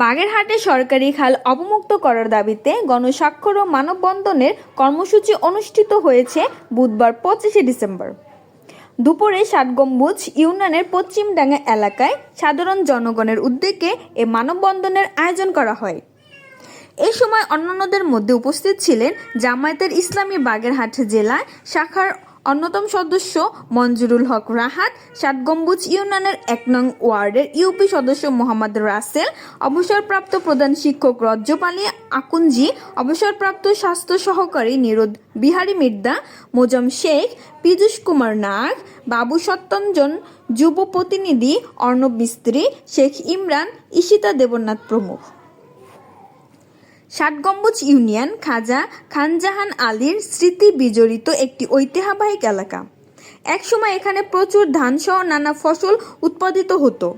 বাগেরহাটে সরকারি খাল অবমুক্ত করার দাবিতে গণস্বাক্ষর ও মানববন্ধনের কর্মসূচি অনুষ্ঠিত হয়েছে বুধবার 25শে ডিসেম্বর দুপুরে ৭ গম্বুজ ইউনিয়নের পশ্চিমডাঙ্গা এলাকায় সাধারণ জনগণের উদ্যোগে এ মানববন্ধনের আয়োজন করা হয়। এ সময় অন্যান্যদের মধ্যে উপস্থিত ছিলেন জামায়াতের ইসলামী বাগেরহাট জেলা শাখার অন্যতম সদস্য মঞ্জুরুল হক রাহাত, ৭ গম্বুজ ইউনিয়নের ১ নং ওয়ার্ডের ইউপি সদস্য মোহাম্মদ রাসেল, অবসরপ্রাপ্ত প্রধান শিক্ষক রজ্জব আলী আকুঞ্জি, অবসরপ্রাপ্ত স্বাস্থ্য সহকারী নিরোদ বিহারী মির্দা, মোজাম শেখ, পীযূষ কুমার নাগ, বাবু সত্যঞ্জন, যুব প্রতিনিধি অর্ণব মিস্ত্রি, শেখ ইমরান, ঈশিতা দেবনাথ প্রমুখ। ৭ গম্বুজ ইউনিয়ন খাজা খানজাহান আলীর স্মৃতি বিজড়িত একটি ঐতিহ্যবাহী এলাকা। একসময় এখানে প্রচুর ধানসহ নানা ফসল উৎপাদিত হতো।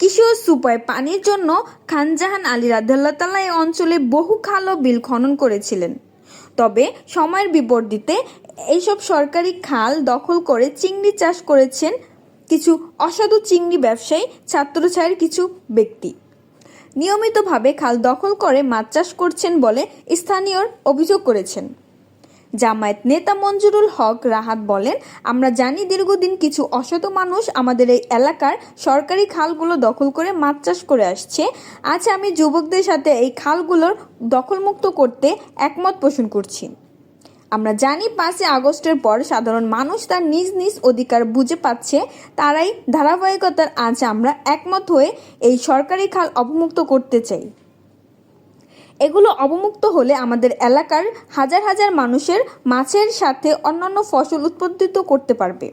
কৃষি ও সুপায় পানির জন্য খানজাহান আলী রাদিয়াল্লাহু তাআলা এই অঞ্চলে বহু খাল ও বিল খনন করেছিলেন। তবে সময়ের বিপরীতে এইসব সরকারি খাল দখল করে চিংড়ি চাষ করেছেন কিছু অসাধু চিংড়ি ব্যবসায়ী, ছাত্রছায়ার কিছু ব্যক্তি। নিয়মিতভাবে খাল দখল করে মাছ চাষ করছেন বলে স্থানীয়রা অভিযোগ করেছেন। জামায়াত নেতা মঞ্জুরুল হক রাহাত বলেন, আমরা জানি দীর্ঘদিন কিছু অসাধু মানুষ আমাদের এই এলাকার সরকারি খালগুলো দখল করে মাছ চাষ করে আসছে। আজ আমি যুবকদের সাথে এই খালগুলোর দখলমুক্ত করতে একমত পোষণ করছি। আমরা জানি ৫ই আগস্টের পর সাধারণ মানুষ তার নিজ নিজ অধিকার বুঝে পাচ্ছে, তারাই ধারাবাহিকতার আজ আমরা একমত হয়ে এই সরকারি খাল অবমুক্ত করতে চাই। এগুলো অবমুক্ত হলে আমাদের এলাকার হাজার হাজার মানুষের মাছের সাথে অন্যান্য ফসল উৎপাদিত করতে পারবে।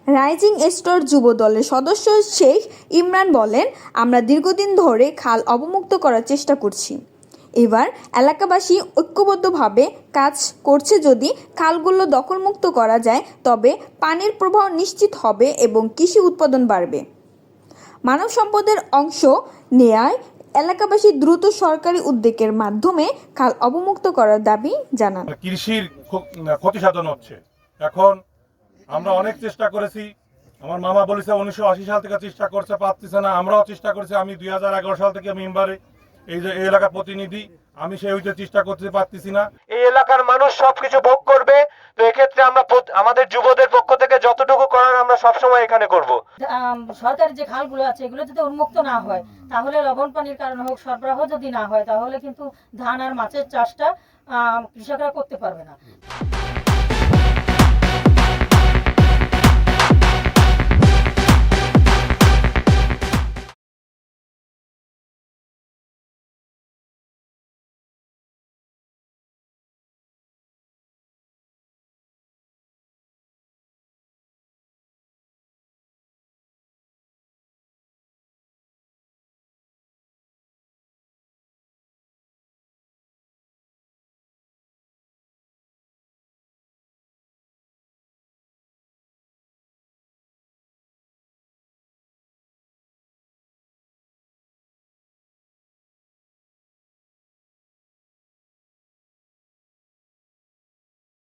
রাইজিং স্টার যুব দলের সদস্য শেখ ইমরান বলেন, আমরা দীর্ঘদিন ধরে খাল অবমুক্ত করার চেষ্টা করছি। এবার এলাকাবাসী ঐক্যবদ্ধভাবে কাজ করছে। যদি খালগুলো দখলমুক্ত করা যায় তবে পানির প্রবাহ নিশ্চিত হবে এবং কৃষি উৎপাদন বাড়বে। মানব সম্পদের অংশ নেয়ায় এলাকাবাসী দ্রুত সরকারি উদ্যোগের মাধ্যমে খাল অবমুক্ত করার দাবি জানান। কৃষির ক্ষতি সাধন হচ্ছে। এখন আমরা অনেক চেষ্টা করেছি, আমার মামা বলেছে 1980 সাল থেকে চেষ্টা করছে, পারতেছে না। আমরাও চেষ্টা করেছি। আমি 2011 সাল থেকে মেম্বারে এই এলাকার প্রতিনিধি, আমি সেই হইতে চেষ্টা করতে পারতেছি না। এই এলাকার মানুষ সবকিছু ভোগ করবে। তো এক্ষেত্রে আমরা আমাদের যুবদের পক্ষ থেকে যতটুকু করার আমরা সবসময় এখানে করব। সরকারি যে খালগুলো আছে এগুলো যদি উন্মুক্ত না হয়, তাহলে লবণ পানির কারণে হোক, সরবরাহ যদি না হয়, তাহলে কিন্তু ধান আর মাছের চাষটা কৃষকরা করতে পারবে না।